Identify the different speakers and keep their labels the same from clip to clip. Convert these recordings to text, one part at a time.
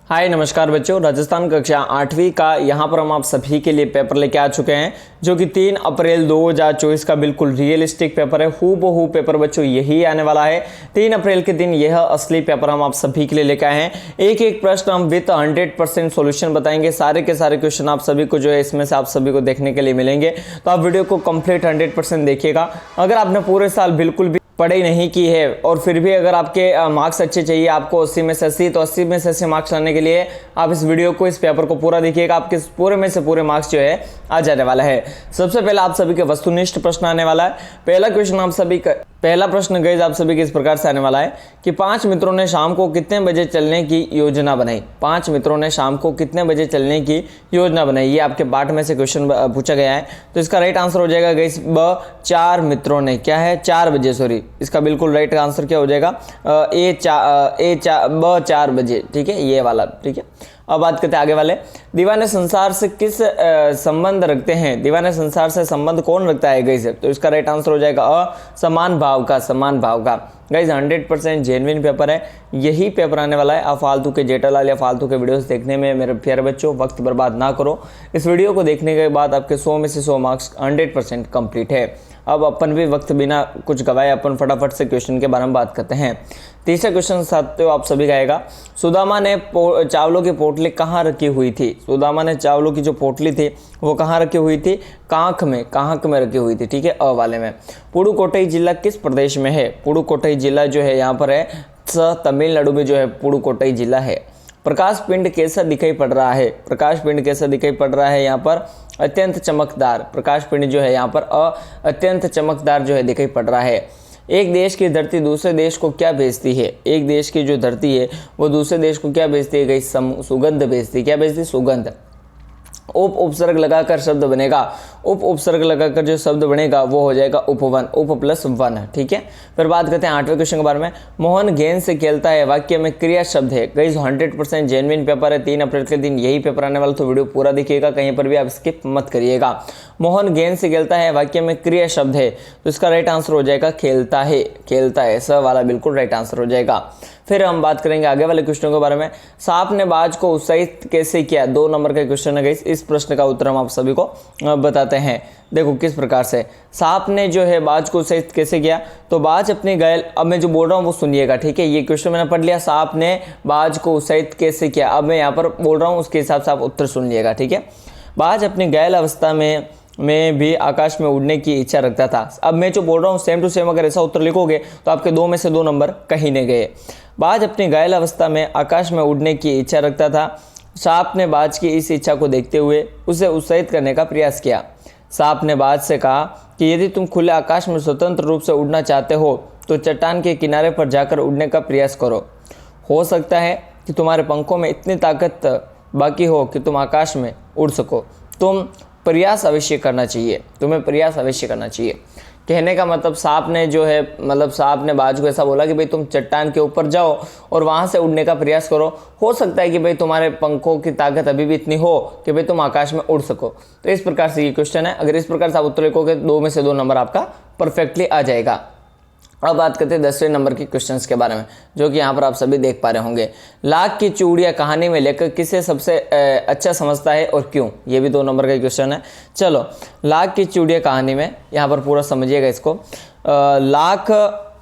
Speaker 1: हाय नमस्कार बच्चों, राजस्थान कक्षा 8वीं का यहाँ पर हम आप सभी के लिए पेपर लेके आ चुके हैं जो कि 3 अप्रैल 2024 का बिल्कुल रियलिस्टिक पेपर है। हूबहू पेपर बच्चों यही आने वाला है। 3 अप्रैल के दिन यह असली पेपर हम आप सभी के लिए लेके आए हैं। एक एक प्रश्न हम विथ 100% सॉल्यूशन बताएंगे। सारे के सारे क्वेश्चन आप सभी को जो है इसमें से आप सभी को देखने के लिए मिलेंगे, तो आप वीडियो को कंप्लीट 100% देखिएगा। अगर आपने पूरे साल बिल्कुल भी पढ़ाई नहीं की है और फिर भी अगर आपके मार्क्स अच्छे चाहिए, आपको 80 में से 80, तो 80 में से 80 मार्क्स लाने के लिए आप इस वीडियो को, इस पेपर को पूरा देखिएगा। आपके पूरे में से पूरे मार्क्स जो है आ जाने वाला है। सबसे पहले आप सभी के वस्तुनिष्ठ प्रश्न आने वाला है। पहला क्वेश्चन आप सभी का, पहला प्रश्न गाइस आप सभी के इस प्रकार से आने वाला है कि 5 मित्रों ने शाम को कितने बजे चलने की योजना बनाई। 5 मित्रों ने शाम को कितने बजे चलने की योजना बनाई, ये आपके पाठ में से क्वेश्चन पूछा गया है। तो इसका राइट आंसर हो जाएगा गाइस ब, 4 मित्रों ने, क्या है 4 बजे, सॉरी इसका बिल्कुल राइट आंसर क्या हो जाएगा ब 4 बजे, ठीक है ये वाला, ठीक है। अब बात करते हैं आगे वाले, दीवाने संसार से किस संबंध रखते हैं। दीवाने संसार से संबंध कौन रखता है गाइस, तो इसका राइट आंसर हो जाएगा समान भाव का, समान भाव का। गाइस 100% जेन्युइन पेपर है, यही पेपर आने वाला है। आप फालतू के जेठालाल या फालतू के वीडियोस देखने में मेरे प्यारे बच्चों वक्त बर्बाद ना करो। इस वीडियो को देखने के बाद आपके 100 में से 100 मार्क्स 100% कंप्लीट है। अब अपन भी वक्त बिना कुछ गवाए अपन फटाफट से क्वेश्चन के बारे में बात करते हैं। तीसरा क्वेश्चन साथियों आप सभी का आएगा, सुदामा ने चावलों की पोटली कहाँ रखी हुई थी। सुदामा ने चावलों की जो पोटली थी वो कहाँ रखी हुई थी, कांख में, कांख में रखी हुई थी, ठीक है अ वाले में। पुडुकोट्टई जिला किस प्रदेश में है। पुडुकोट्टई जिला जो है यहाँ पर है तमिलनाडु में जो है पुडुकोट्टई जिला है। प्रकाश पिंड कैसा दिखाई पड़ रहा है। प्रकाश पिंड कैसा दिखाई पड़ रहा है यहाँ पर, अत्यंत चमकदार। प्रकाश पिंड जो है यहाँ पर अत्यंत चमकदार जो है दिखाई पड़ रहा है। एक देश की धरती दूसरे देश को क्या भेजती है। एक देश की जो धरती है वो दूसरे देश को क्या भेजती है, सुगंध भेजती है। क्या भेजती है, सुगंध। उप उपसर्ग लगाकर शब्द बनेगा, उप उपसर्ग लगाकर जो शब्द बनेगा वो हो जाएगा उपवन, उप प्लस वन, ठीक है। फिर बात करते हैं 8वें क्वेश्चन के बारे में, मोहन गेंद से खेलता है, वाक्य में क्रिया शब्द है। गाइस 100% जेन्युइन पेपर है, 3 अप्रैल के दिन यही पेपर आने वाला, तो वीडियो पूरा देखिएगा, कहीं पर भी आप स्किप मत करिएगा। मोहन गेंद से खेलता है, वाक्य में क्रिया शब्द है, तो इसका राइट आंसर हो जाएगा खेलता है, खेलता है, स वाला बिल्कुल राइट आंसर हो जाएगा। फिर हम बात करेंगे आगे वाले क्वेश्चनों के बारे में, सांप ने बाज को उत्साहित कैसे किया। 2 नंबर का क्वेश्चन है गाइस, इस प्रश्न का उत्तर हम आप सभी को बताते हैं। देखो किस प्रकार से सांप ने जो है बाज को उत्साहित कैसे किया, तो बाज अपने घायल, अब मैं जो बोल रहा हूँ वो सुनिएगा, ठीक है। ये क्वेश्चन मैंने पढ़ लिया, सांप ने बाज को उत्साहित कैसे किया, अब मैं यहाँ पर बोल रहा हूँ उसके हिसाब से आप उत्तर सुन लीजिएगा, ठीक है। बाज अपनी घायल अवस्था में भी आकाश में उड़ने की इच्छा रखता था। अब मैं जो बोल रहा हूँ सेम टू सेम अगर ऐसा उत्तर लिखोगे तो आपके 2 में से 2 नंबर कहीं नहीं गए। बाज अपनी घायल अवस्था में आकाश में उड़ने की इच्छा रखता था। सांप ने बाज की इस इच्छा को देखते हुए उसे उत्साहित करने का प्रयास किया। सांप ने बाज से कहा कि यदि तुम खुले आकाश में स्वतंत्र रूप से उड़ना चाहते हो तो चट्टान के किनारे पर जाकर उड़ने का प्रयास करो। हो सकता है कि तुम्हारे पंखों में इतनी ताकत बाकी हो कि तुम आकाश में उड़ सको। तुम प्रयास अवश्य करना चाहिए, तुम्हें प्रयास अवश्य करना चाहिए। कहने का मतलब सांप ने जो है, मतलब सांप ने बाज को ऐसा बोला कि भाई तुम चट्टान के ऊपर जाओ और वहां से उड़ने का प्रयास करो। हो सकता है कि भाई तुम्हारे पंखों की ताकत अभी भी इतनी हो कि भाई तुम आकाश में उड़ सको। तो इस प्रकार से ये क्वेश्चन है, अगर इस प्रकार से आप उत्तर लिखोगे 2 में से 2 नंबर आपका परफेक्टली आ जाएगा। अब बात करते हैं 10वें नंबर के क्वेश्चंस के बारे में, जो कि यहाँ पर आप सभी देख पा रहे होंगे। लाख की चूड़ियाँ कहानी में लेकर किसे सबसे अच्छा समझता है और क्यों, ये भी 2 नंबर का क्वेश्चन है। चलो लाख की चूड़ियाँ कहानी में यहाँ पर पूरा समझिएगा इसको। लाख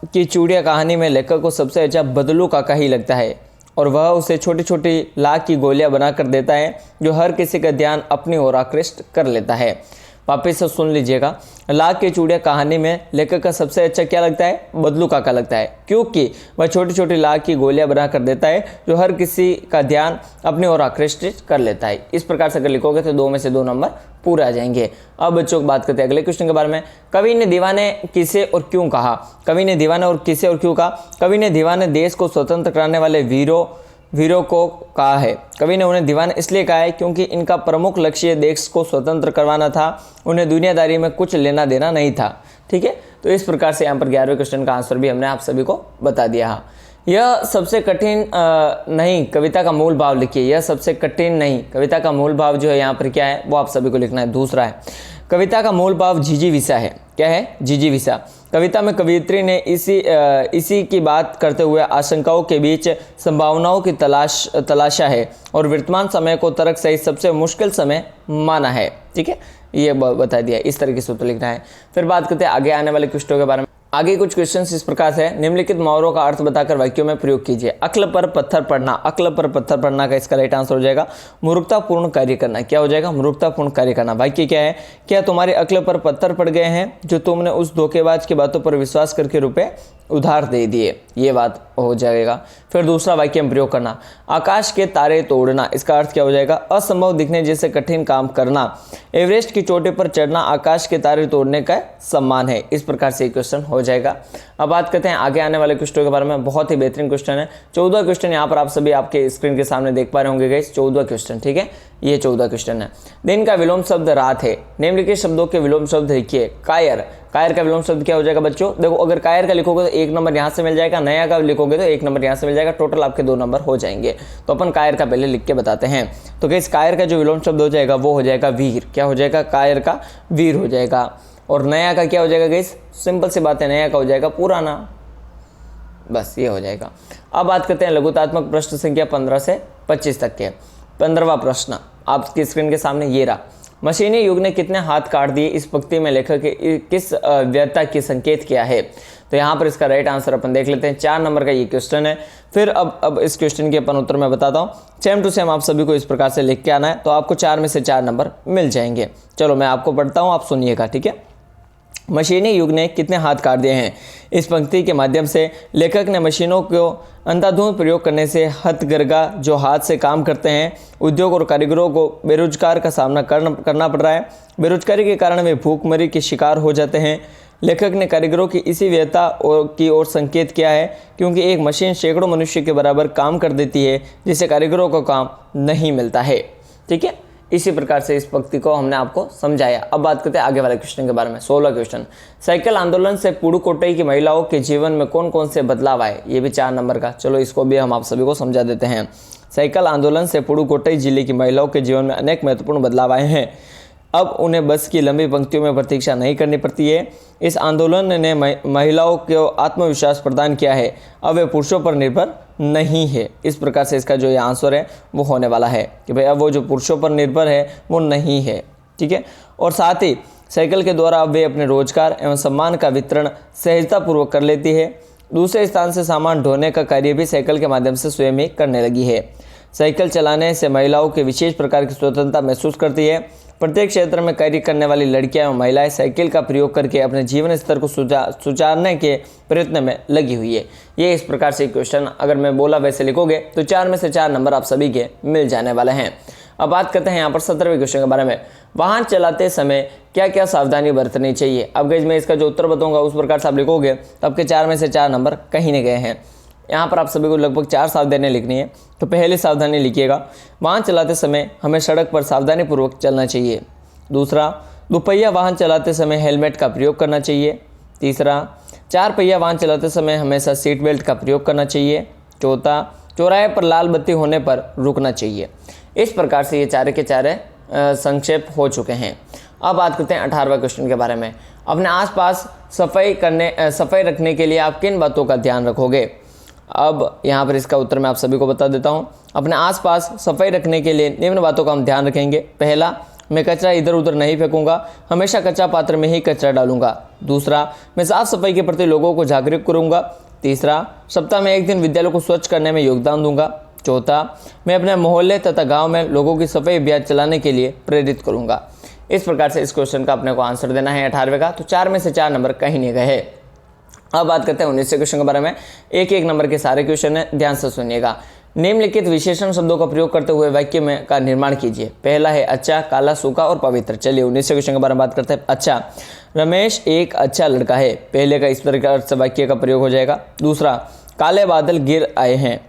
Speaker 1: की चूड़ियाँ कहानी में लेखक को सबसे अच्छा बदलू काका ही लगता है और वह उसे छोटी छोटी लाख की गोलियाँ बनाकर देता है जो हर किसी का ध्यान अपनी ओर आकृष्ट कर लेता है। वापिस से सुन लीजिएगा, लाख की चूड़ियाँ कहानी में लेखक का सबसे अच्छा क्या लगता है, बदलू काका लगता है, क्योंकि वह छोटी छोटी लाख की गोलियां बना कर देता है जो हर किसी का ध्यान अपनी ओर आकृष्ट कर लेता है। इस प्रकार से अगर लिखोगे तो 2 में से 2 नंबर पूरे आ जाएंगे। अब बच्चों की बात करते हैं अगले क्वेश्चन के बारे में, कवि ने दीवाने किसे और क्यों कहा। कवि ने दीवाने और किसे और क्यों कहा। कवि ने दीवाने देश को स्वतंत्र कराने वाले वीरों को कहा है। कवि ने उन्हें दीवाने इसलिए कहा है क्योंकि इनका प्रमुख लक्ष्य देश को स्वतंत्र करवाना था, उन्हें दुनियादारी में कुछ लेना देना नहीं था, ठीक है। तो इस प्रकार से यहाँ पर 11वें क्वेश्चन का आंसर भी हमने आप सभी को बता दिया। यह सबसे कठिन नहीं, कविता का मूल भाव लिखिए। यह सबसे कठिन नहीं, कविता का मूल भाव जो है यहाँ पर क्या है वो आप सभी को लिखना है। दूसरा है कविता का मूल भाव जिजीविषा है। क्या है? जिजीविषा। कविता में कवयित्री ने इसी की बात करते हुए आशंकाओं के बीच संभावनाओं की तलाशा है और वर्तमान समय को तर्क सहित सबसे मुश्किल समय माना है। ठीक है, ये बता दिया। इस तरीके से उत्तर लिखना है। फिर बात करते हैं आगे आने वाले क्वेश्चनों के बारे में। आगे कुछ क्वेश्चंस इस प्रकार से है, निम्नलिखित मुहावरों का अर्थ बताकर वाक्यों में प्रयोग कीजिए। अक्ल पर पत्थर पड़ना, अक्ल पर पत्थर पड़ना का इसका राइट आंसर हो जाएगा मूर्खतापूर्ण कार्य करना। क्या हो जाएगा? मूर्खतापूर्ण कार्य करना। वाक्य क्या है? क्या तुम्हारी अक्ल पर पत्थर पड़ गए हैं जो तुमने उस धोखेबाज की बातों पर विश्वास करके रुपए उधार दे दिए? ये बात हो जाएगा। फिर दूसरा वाक्य में प्रयोग करना, आकाश के तारे तोड़ना। इसका अर्थ क्या हो जाएगा? असंभव दिखने जैसे कठिन काम करना। एवरेस्ट की चोटी पर चढ़ना आकाश के तारे तोड़ने का सम्मान है। इस प्रकार से क्वेश्चन हो जाएगा। अब बात करते हैं आगे आने वाले क्वेश्चन के बारे में। बहुत ही बेहतरीन क्वेश्चन है। 14 क्वेश्चन यहाँ पर आप सभी आपके स्क्रीन के सामने देख पा रहे होंगे गाइस। 14 क्वेश्चन। ठीक है, ये 14 क्वेश्चन है। दिन का विलोम शब्द रात है। निम्नलिखित शब्दों के विलोम शब्द लिखिए। कायर, कायर का विलोम शब्द क्या हो जाएगा बच्चों? देखो, अगर कायर का लिखोगे तो 1 नंबर यहाँ से मिल जाएगा, नया का लिखोगे तो 1 नंबर यहाँ से मिल जाएगा, टोटल आपके 2 नंबर हो जाएंगे। तो अपन कायर का पहले लिख के बताते हैं। तो गाइस कायर का जो विलोम शब्द हो जाएगा वो हो जाएगा वीर। क्या हो जाएगा? कायर का वीर हो जाएगा। और नया का क्या हो जाएगा गाइस? सिंपल सी बात है, नया का हो जाएगा पुराना। बस ये हो जाएगा। अब बात करते हैं लघुतात्मक प्रश्न संख्या 15 से 25 तक के। 15वां प्रश्न आपकी स्क्रीन के सामने ये रहा। मशीनी युग ने कितने हाथ काट दिए? इस पंक्ति में लेखक किस व्यर्थता की संकेत किया है? तो यहाँ पर इसका राइट आंसर अपन देख लेते हैं। 4 नंबर का ये क्वेश्चन है। फिर अब इस क्वेश्चन के अपन उत्तर मैं बताता हूँ। सेम टू सेम आप सभी को इस प्रकार से लिख के आना है, तो आपको 4 में से 4 नंबर मिल जाएंगे। चलो मैं आपको पढ़ता हूँ, आप सुनिएगा। ठीक है, मशीनी युग ने कितने हाथ काट दिए हैं? इस पंक्ति के माध्यम से लेखक ने मशीनों को अंधाधुंध प्रयोग करने से हथकरघा जो हाथ से काम करते हैं उद्योग और कारीगरों को बेरोजगार का सामना करना पड़ रहा है। बेरोजगारी के कारण वे भूखमरी के शिकार हो जाते हैं। लेखक ने कारीगरों की इसी व्यथा की ओर संकेत किया है, क्योंकि एक मशीन सैकड़ों मनुष्य के बराबर काम कर देती है, जिससे कारीगरों को काम नहीं मिलता है। ठीक है, इसी प्रकार से इस पंक्ति को हमने आपको समझाया। अब बात करते हैं आगे वाले क्वेश्चन के बारे में। 16 क्वेश्चन, साइकिल आंदोलन से पुडुकोट्टई की महिलाओं के जीवन में कौन कौन से बदलाव आए? ये भी 4 नंबर का। चलो इसको भी हम आप सभी को समझा देते हैं। साइकिल आंदोलन से पुडुकोट्टई जिले की महिलाओं के जीवन में अनेक महत्वपूर्ण बदलाव आए हैं। अब उन्हें बस की लंबी पंक्तियों में प्रतीक्षा नहीं करनी पड़ती है। इस आंदोलन ने महिलाओं को आत्मविश्वास प्रदान किया है। अब वे पुरुषों पर निर्भर नहीं है। इस प्रकार से इसका जो ये आंसर है वो होने वाला है कि भाई अब वो जो पुरुषों पर निर्भर है वो नहीं है। ठीक है, और साथ ही साइकिल के द्वारा अब वे अपने रोजगार एवं सम्मान का वितरण सहजतापूर्वक कर लेती है। दूसरे स्थान से सामान ढोने का कार्य भी साइकिल के माध्यम से स्वयं ही करने लगी है। साइकिल चलाने से महिलाओं के विशेष प्रकार की स्वतंत्रता महसूस करती है। प्रत्येक क्षेत्र में कार्य करने वाली लड़कियां एवं महिलाएं साइकिल का प्रयोग करके अपने जीवन स्तर को सुधारने के प्रयत्न में लगी हुई है। ये इस प्रकार से क्वेश्चन अगर मैं बोला वैसे लिखोगे तो 4 में से 4 नंबर आप सभी के मिल जाने वाले हैं। अब बात करते हैं यहाँ पर 17वें क्वेश्चन के बारे में। वाहन चलाते समय क्या क्या सावधानी बरतनी चाहिए? अब गाइस मैं इसका जो उत्तर बताऊंगा उस प्रकार से आप लिखोगे तो आपके 4 में से 4 नंबर कहीं नहीं गए हैं। यहाँ पर आप सभी को लगभग 4 सावधानियाँ लिखनी है। तो पहली सावधानी लिखिएगा, वाहन चलाते समय हमें सड़क पर सावधानीपूर्वक चलना चाहिए। दूसरा, दुपहिया वाहन चलाते समय हेलमेट का प्रयोग करना चाहिए। तीसरा, 4 पहिया वाहन चलाते समय हमेशा सीट बेल्ट का प्रयोग करना चाहिए। चौथा, चौराहे पर लाल बत्ती होने पर रुकना चाहिए। इस प्रकार से ये 4 के 4 संक्षेप हो चुके हैं। अब बात करते हैं 18वें क्वेश्चन के बारे में। अपने आसपास सफाई रखने के लिए आप किन बातों का ध्यान रखोगे? अब यहाँ पर इसका उत्तर मैं आप सभी को बता देता हूँ। अपने आसपास सफाई रखने के लिए निम्न बातों का हम ध्यान रखेंगे। पहला, मैं कचरा इधर उधर नहीं फेंकूंगा, हमेशा कचरा पात्र में ही कचरा डालूंगा। दूसरा, मैं साफ सफाई के प्रति लोगों को जागरूक करूंगा। तीसरा, सप्ताह में 1 दिन विद्यालय को स्वच्छ करने में योगदान दूंगा। चौथा, मैं अपने मोहल्ले तथा गाँव में लोगों की सफाई अभियान चलाने के लिए प्रेरित करूंगा। इस प्रकार से इस क्वेश्चन का अपने को आंसर देना है 18वें का। तो 4 में से 4 नंबर कहीं नहीं गए। अब बात करते हैं 19वें क्वेश्चन के बारे में। एक नंबर के सारे क्वेश्चन है, ध्यान से सुनिएगा। निम्नलिखित विशेषण शब्दों का प्रयोग करते हुए वाक्य में का निर्माण कीजिए। पहला है अच्छा, काला, सूखा और पवित्र। चलिए 19वें क्वेश्चन के बारे में बात करते हैं। अच्छा, रमेश एक अच्छा लड़का है। पहले का इस प्रकार से वाक्य का प्रयोग हो जाएगा। दूसरा, काले बादल गिर आए हैं।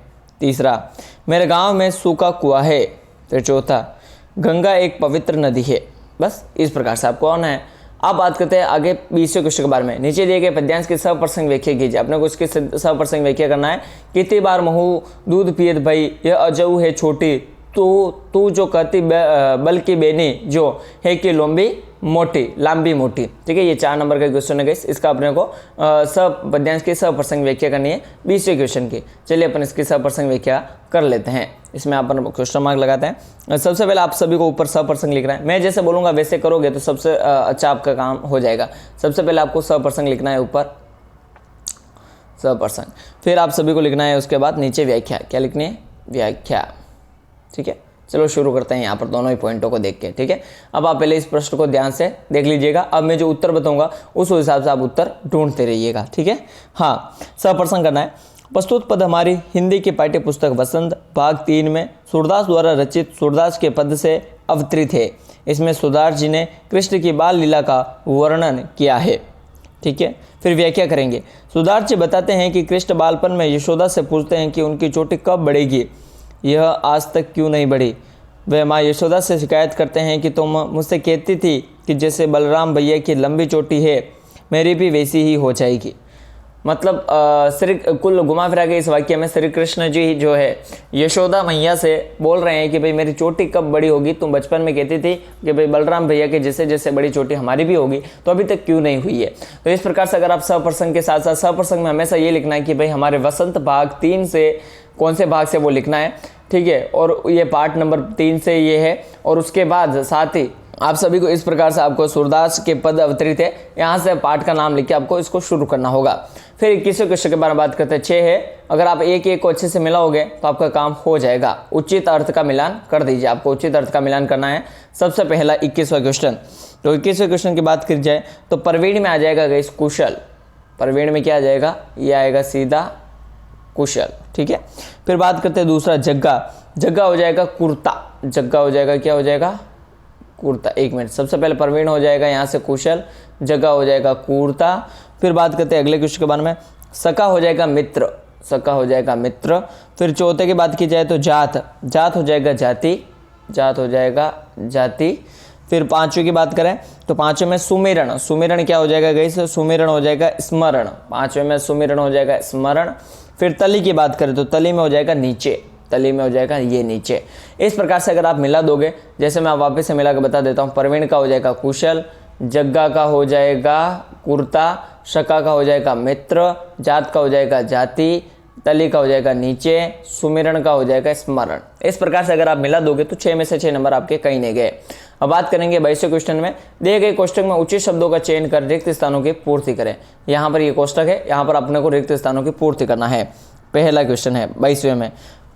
Speaker 1: तीसरा, मेरे गांव में सूखा कुआं है। फिर चौथा, गंगा एक पवित्र नदी है। बस इस प्रकार से आपको आना है। अब बात करते हैं आगे 20वें क्वेश्चन के बारे में। नीचे दिए गए पद्यांश की सप्रसंग व्याख्या कीजिए। अपने को इसकी सप्रसंग व्याख्या करना है। कितनी बार महू दूध पियत भई, यह अजऊ है छोटी, तू जो कहती बल्कि बेनी जो है कि लांबी मोटी। ठीक है, ये 4 नंबर का क्वेश्चन है गाइस। इसका अपने को पद्यांश की सप्रसंग व्याख्या करनी है 20वें क्वेश्चन की। चलिए अपन इसकी सप्रसंग व्याख्या कर लेते हैं। इसमें अपन क्वेश्चन मार्क लगाते हैं। सबसे पहले आप सभी को ऊपर सप्रसंग लिखना है। मैं जैसे बोलूँगा वैसे करोगे तो सबसे अच्छा आपका काम हो जाएगा। सबसे पहले आपको सप्रसंग लिखना है ऊपर सप्रसंग, फिर आप सभी को लिखना है उसके बाद नीचे व्याख्या। क्या लिखनी है? व्याख्या। ठीक है, चलो शुरू करते हैं यहाँ पर दोनों ही पॉइंटों को देख के। ठीक है, अब आप पहले इस प्रश्न को ध्यान से देख लीजिएगा। अब मैं जो उत्तर बताऊंगा उस हिसाब से आप उत्तर ढूंढते रहिएगा। ठीक है, हाँ, सप्रसंग करना है। प्रस्तुत पद हमारी हिंदी की पाठ्य पुस्तक वसंत भाग 3 में सूरदास द्वारा रचित सूरदास के पद से अवतरित है। इसमें सूरदास जी ने कृष्ण की बाल लीला का वर्णन किया है। ठीक है, फिर व्याख्या करेंगे। सूरदास जी बताते हैं कि कृष्ण बालपन में यशोदा से पूछते हैं कि उनकी चोटी कब बढ़ेगी, यह आज तक क्यों नहीं बढ़ी। वह माँ यशोदा से शिकायत करते हैं कि तुम मुझसे कहती थी कि जैसे बलराम भैया की लंबी चोटी है मेरी भी वैसी ही हो जाएगी। मतलब श्री कुल घुमा फिरा के इस वाक्य में श्री कृष्ण जी जो है यशोदा मैया से बोल रहे हैं कि भाई मेरी चोटी कब बड़ी होगी, तुम बचपन में कहती थी कि भाई बलराम भैया के जैसे जैसे बड़ी चोटी हमारी भी होगी, तो अभी तक क्यों नहीं हुई है। तो इस प्रकार से अगर आप सप्रसंग के साथ साथ सप्रसंग में हमेशा ये लिखना है कि भाई हमारे वसंत भाग 3 से कौन से भाग से वो लिखना है। ठीक है, और ये पार्ट नंबर 3 से ये है। और उसके बाद साथ ही आप सभी को इस प्रकार से आपको सूरदास के पद अवतरित है, यहाँ से पाठ का नाम लिख के आपको इसको शुरू करना होगा। फिर 21वें क्वेश्चन के बारे में बात करते हैं। 6 है, अगर आप एक को अच्छे से मिलाओगे तो आपका काम हो जाएगा। उचित अर्थ का मिलान कर दीजिए। आपको उचित अर्थ का मिलान करना है। सबसे पहला 21वां क्वेश्चन। तो 21वें क्वेश्चन की बात की जाए तो प्रवीण में आ जाएगा गाइस कुशल। प्रवीण में क्या आ जाएगा? ये आएगा सीधा कुशल। ठीक है, फिर बात करते हैं दूसरा जग्गा। जग्गा हो जाएगा कुर्ता। जग्गा हो जाएगा, क्या हो जाएगा? कुर्ता। 1 मिनट, सबसे पहले प्रवीण हो जाएगा यहाँ से कुशल, जगह हो जाएगा कुर्ता। फिर बात करते हैं अगले क्वेश्चन के बारे में। सका हो जाएगा मित्र। सका हो जाएगा मित्र। फिर चौथे की बात की जाए तो जात। जात हो जाएगा जाति। जात हो जाएगा जाति। फिर 5वें की बात करें तो 5वें में सुमिरण। सुमिरण क्या हो जाएगा गाइस? सुमिरण हो जाएगा स्मरण। 5वें में सुमिरण हो जाएगा स्मरण। फिर तली की बात करें तो तली में हो जाएगा नीचे। तली में हो जाएगा ये नीचे। इस प्रकार से अगर आप मिला दोगे, जैसे मैं वापस से मिला के बता देता हूँ। प्रवीण का हो जाएगा कुशल, जग्गा का हो जाएगा कुर्ता, शका का हो जाएगा मित्र, जात का हो जाएगा जाति, तली का हो जाएगा नीचे, सुमिरण का हो जाएगा स्मरण। इस प्रकार से अगर आप मिला दोगे तो 6 में से 6 नंबर आपके कहीं नहीं गए। अब बात करेंगे 22वें क्वेश्चन में। दिए गए कोष्टक में उचित शब्दों का चयन कर रिक्त स्थानों की पूर्ति करें। यहाँ पर ये कोष्टक है, यहाँ पर अपने को रिक्त स्थानों की पूर्ति करना है। पहला क्वेश्चन है 22वें में।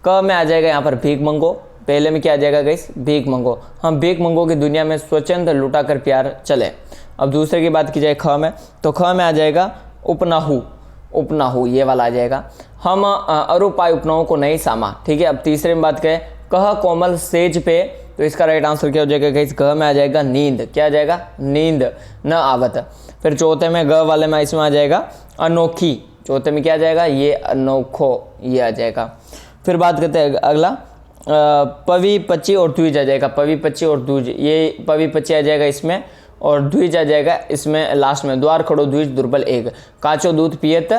Speaker 1: क में आ जाएगा यहाँ पर भीख मंगो। पहले में क्या आ जाएगा गाइस? भीख मंगो। हम भीख मंगो की दुनिया में स्वच्छंद लुटा कर प्यार चले। अब दूसरे की बात की जाए ख में, तो ख में आ जाएगा उपनाहु। उपनाहु ये वाला आ जाएगा। हम अरुपाय उपनाओं को नहीं सामा। ठीक है, अब तीसरे में बात करें कह कोमल सेज पे, तो इसका राइट आंसर क्या हो जाएगा गाइस? ग में आ जाएगा नींद। क्या आ जाएगा? नींद न आवत। फिर चौथे में ग वाले में इसमें आ जाएगा अनोखी। चौथे में क्या आ जाएगा? ये अनोखो ये आ जाएगा। फिर बात करते हैं अगला पवी पच्ची और द्विज आ जाएगा। पवी पच्ची और द्विज, ये पवी पच्ची आ जाएगा इसमें, और द्विज आ जाएगा इसमें लास्ट में। द्वार खड़ो द्विज दुर्बल एक, काचो दूध पियत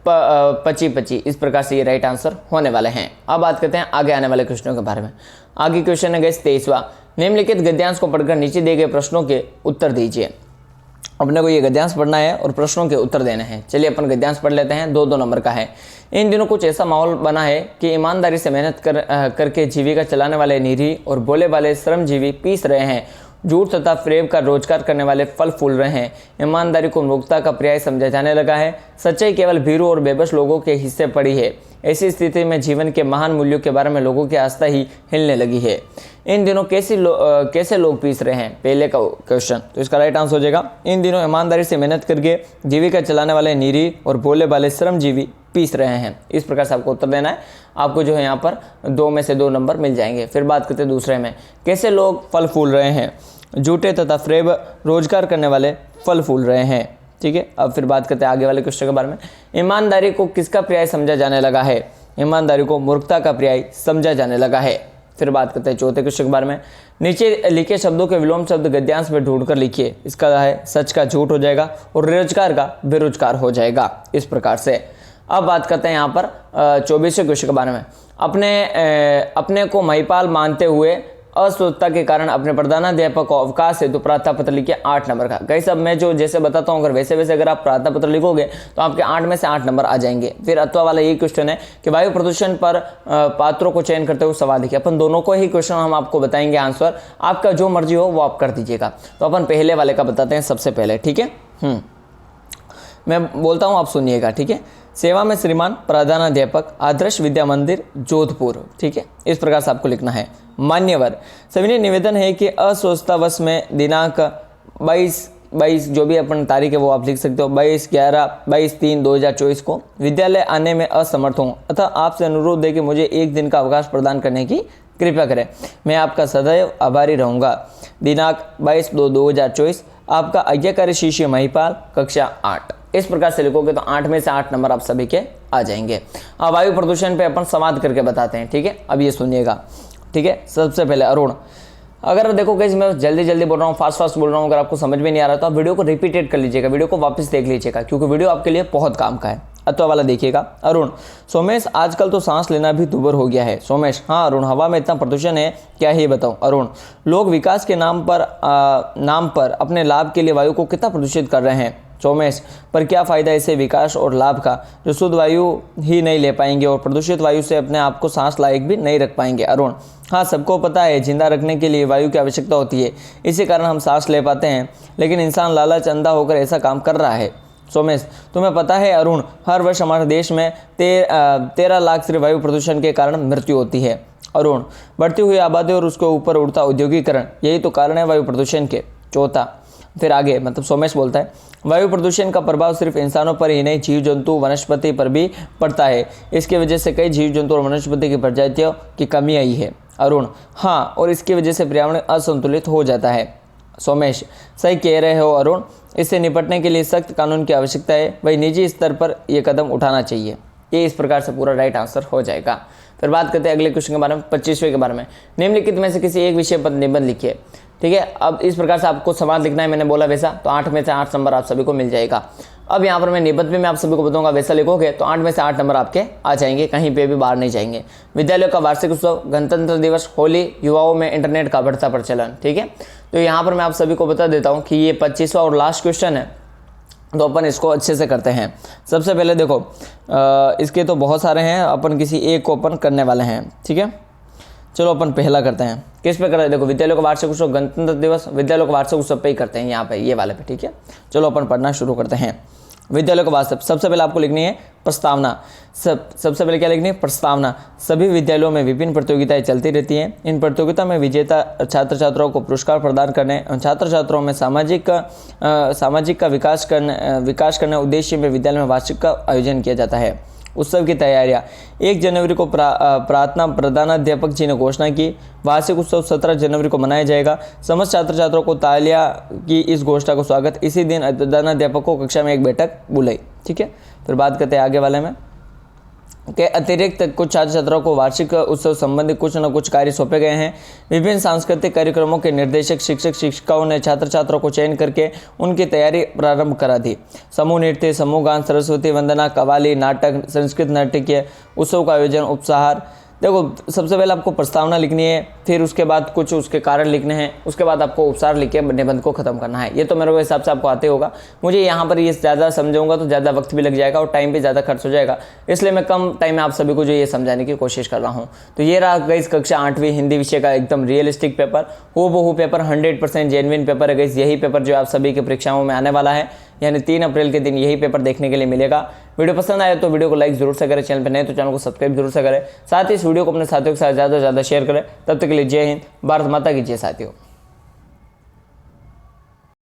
Speaker 1: पची पची। इस प्रकार से ये राइट आंसर होने वाले हैं। अब बात करते हैं आगे आने वाले क्वेश्चनों के बारे में। आगे क्वेश्चन है गाइस 23वां। निम्नलिखित गद्यांश को पढ़कर नीचे दिए गए प्रश्नों के उत्तर दीजिए। अपने को ये गद्यांश पढ़ना है और प्रश्नों के उत्तर देने हैं। चलिए अपन गद्यांश पढ़ लेते हैं। 2-2 नंबर का है। इन दिनों कुछ ऐसा माहौल बना है कि ईमानदारी से मेहनत करके जीविका चलाने वाले निरीह और भोले वाले श्रमजीवी पीस रहे हैं। झूठ तथा फ्रेब का रोजगार करने वाले फल फूल रहे हैं। ईमानदारी को मूर्खता का पर्याय समझा जाने लगा है। सच्चाई केवल भीरू और बेबस लोगों के हिस्से पड़ी है। ऐसी स्थिति में जीवन के महान मूल्यों के बारे में लोगों की आस्था ही हिलने लगी है। इन दिनों कैसे लोग पीस रहे हैं? पहले का क्वेश्चन, तो इसका राइट आंसर हो जाएगा इन दिनों ईमानदारी से मेहनत करके जीविका चलाने वाले निरीह और भोले वाले श्रमजीवी पीस रहे हैं। इस प्रकार से आपको उत्तर देना है। आपको जो है यहाँ पर 2 में से 2 नंबर मिल जाएंगे। फिर बात करते हैं दूसरे में, कैसे लोग फल फूल रहे हैं? झूठे तथा फ्रेब रोजगार करने वाले फल फूल रहे हैं। ठीक है, अब फिर बात करते हैं आगे वाले क्वेश्चन के बारे में। ईमानदारी को किसका पर्याय समझा जाने लगा है? ईमानदारी को मूर्खता का पर्याय समझा जाने लगा है। फिर बात करते हैं चौथे क्वेश्चन के बारे में। नीचे लिखे शब्दों के विलोम शब्द गद्यांश में ढूंढकर लिखिए। इसका है सच का झूठ हो जाएगा और रोजगार का बेरोजगार हो जाएगा, इस प्रकार से। अब बात करते हैं यहाँ पर 24वें क्वेश्चन के बारे में। अपने को महिपाल मानते हुए अस्वस्थता के कारण अपने प्रधानाध्यापक को अवकाश हेतु प्रार्थना पत्र लिखिए 8 नंबर का। कई सब मैं जो जैसे बताता हूँ अगर वैसे वैसे अगर आप प्रार्थना पत्र लिखोगे तो आपके 8 में से 8 नंबर आ जाएंगे। फिर अथवा वाला यही क्वेश्चन है कि वायु प्रदूषण पर पात्रों को चयन करते हुए सवाल लिखिए। अपन दोनों को ही क्वेश्चन हम आपको बताएंगे आंसर, आपका जो मर्जी हो वो आप कर दीजिएगा। तो अपन पहले वाले का बताते हैं सबसे पहले, ठीक है। मैं बोलता हूँ, आप सुनिएगा, ठीक है। सेवा में श्रीमान प्रधानाध्यापक, आदर्श विद्या मंदिर, जोधपुर, ठीक है। इस प्रकार से आपको लिखना है। मान्यवर, सविनय निवेदन है कि अस्वस्थतावश में दिनांक 22 जो भी अपन तारीख है वो आप लिख सकते हो, 22/3/2024 को विद्यालय आने में असमर्थ हूँ, अतः आपसे अनुरोध है कि मुझे एक दिन का अवकाश प्रदान करने की कृपया करें। मैं आपका सदैव आभारी रहूँगा। दिनांक 22/2/2024, आपका आज्ञाकारी शिष्य महिपाल, कक्षा 8। इस प्रकार से लिखोगे तो 8 में से 8 नंबर आप सभी के आ जाएंगे। अब वायु प्रदूषण पे अपन संवाद करके बताते हैं, ठीक है। अब ये सुनिएगा, ठीक है। सबसे पहले अरुण, अगर देखो गाइस मैं जल्दी बोल रहा हूँ, फास्ट बोल रहा हूँ, अगर आपको समझ में नहीं आ रहा तो आप वीडियो को रिपीटेड कर लीजिएगा, वीडियो को वापस देख लीजिएगा, क्योंकि वीडियो आपके लिए बहुत काम का है। अथवा वाला देखिएगा। अरुण, सोमेश आजकल तो सांस लेना भी दुभर हो गया है। सोमेश, हाँ अरुण, हवा में इतना प्रदूषण है क्या ही बताऊं। अरुण, लोग विकास के नाम पर अपने लाभ के लिए वायु को कितना प्रदूषित कर रहे हैं। सोमेश, पर क्या फ़ायदा ऐसे विकास और लाभ का जो शुद्ध वायु ही नहीं ले पाएंगे और प्रदूषित वायु से अपने आप को सांस लायक भी नहीं रख पाएंगे। अरुण, हाँ सबको पता है जिंदा रखने के लिए वायु की आवश्यकता होती है, इसी कारण हम सांस ले पाते हैं, लेकिन इंसान लालच अंधा होकर ऐसा काम कर रहा है। सोमेश, तुम्हें पता है अरुण, हर वर्ष हमारे देश में 13 लाख से वायु प्रदूषण के कारण मृत्यु होती है। अरुण, बढ़ती हुई आबादी और उसके ऊपर उड़ता औद्योगिकरण, यही तो कारण है वायु प्रदूषण के। चौथा, फिर आगे मतलब सोमेश बोलता है, वायु प्रदूषण का प्रभाव सिर्फ इंसानों पर ही नहीं, जीव जंतु वनस्पति पर भी पड़ता है। इसकी वजह से कई जीव जंतु और वनस्पति की प्रजातियों की कमी आई है। अरुण, हाँ, और इसकी वजह से पर्यावरण असंतुलित हो जाता है। सोमेश, सही कह रहे हो अरुण, इससे निपटने के लिए सख्त कानून की आवश्यकता है, वही निजी स्तर पर यह कदम उठाना चाहिए। ये इस प्रकार से पूरा राइट आंसर हो जाएगा। फिर बात करते हैं अगले क्वेश्चन के बारे में, 25वें के बारे में। निम्नलिखित में से किसी एक विषय पर निबंध लिखिए, ठीक है। अब इस प्रकार से आपको सवाल लिखना है, मैंने बोला वैसा, तो 8 में से 8 नंबर आप सभी को मिल जाएगा। अब यहाँ पर मैं निबंध में आप सभी को बताऊंगा, वैसा लिखोगे तो 8 में से 8 नंबर आपके आ जाएंगे, कहीं पे भी बाहर नहीं जाएंगे। विद्यालयों का वार्षिक उत्सव, गणतंत्र दिवस, होली, युवाओं में इंटरनेट का बढ़ता प्रचलन, ठीक है। तो यहाँ पर मैं आप सभी को बता देता हूँ कि ये 25वां और लास्ट क्वेश्चन है, तो अपन इसको अच्छे से करते हैं। सबसे पहले देखो इसके तो बहुत सारे हैं, अपन किसी एक को अपन करने वाले हैं, ठीक है। चलो अपन पहला करते हैं। किस पे कर रहे हैं, देखो विद्यालयों का वार्षिक उत्सव, गणतंत्र दिवस, विद्यालयों का वार्षिक उत्सव पे ही करते हैं, यहाँ पे ये वाले पे, ठीक है। चलो अपन पढ़ना शुरू करते हैं। विद्यालयों का वार्षिक, सबसे पहले आपको लिखनी है प्रस्तावना। सबसे पहले क्या लिखनी है, प्रस्तावना। सभी विद्यालयों में विभिन्न प्रतियोगिताएं चलती रहती हैं। इन प्रतियोगिता में विजेता छात्र छात्राओं को पुरस्कार प्रदान करने, छात्र छात्राओं में सामाजिक का विकास करने उद्देश्य में विद्यालय में वार्षिक का आयोजन किया जाता है। उत्सव की तैयारियां, 1 जनवरी को प्रार्थना प्रधानाध्यापक जी ने घोषणा की। वार्षिक उत्सव 17 जनवरी को मनाया जाएगा। समस्त छात्र छात्रों को तालियां की इस घोषणा को स्वागत। इसी दिन प्रधानाध्यापक को कक्षा में एक बैठक बुलाई, ठीक है। फिर बात करते हैं आगे वाले में के अतिरिक्त कुछ छात्र छात्राओं को वार्षिक उत्सव संबंधी कुछ न कुछ कार्य सौंपे गए हैं। विभिन्न सांस्कृतिक कार्यक्रमों के निर्देशक शिक्षक शिक्षिकाओं ने छात्र छात्राओं को चयन करके उनकी तैयारी प्रारंभ करा दी। समूह नृत्य, समूह गान, सरस्वती वंदना, कव्वाली, नाटक, संस्कृत नाट्य, उत्सव का आयोजन, उपहार। देखो सबसे पहले आपको प्रस्तावना लिखनी है, फिर उसके बाद कुछ उसके कारण लिखने हैं, उसके बाद आपको उपसार लिख के निबंध को खत्म करना है। ये तो मेरे हिसाब से आपको आते होगा। मुझे यहाँ पर ये ज़्यादा समझाऊंगा तो ज़्यादा वक्त भी लग जाएगा और टाइम भी ज़्यादा खर्च हो जाएगा, इसलिए मैं कम टाइम में आप सभी को जो ये समझाने की कोशिश कर रहा हूँ। तो ये रहा गाइस कक्षा 8वीं हिंदी विषय का एकदम रियलिस्टिक पेपर, हूबहू पेपर, 100% जेन्युइन पेपर है गाइस। यही पेपर जो आप सभी की परीक्षाओं में आने वाला है, यानी 3 अप्रैल के दिन यही पेपर देखने के लिए मिलेगा। वीडियो पसंद आए तो वीडियो को लाइक जरूर से करें, चैनल पर नए तो चैनल को सब्सक्राइब जरूर से करें, साथ ही इस वीडियो को अपने साथियों के साथ ज़्यादा से ज़्यादा शेयर करें। तब तक के लिए जय हिंद, भारत माता की जय साथियों।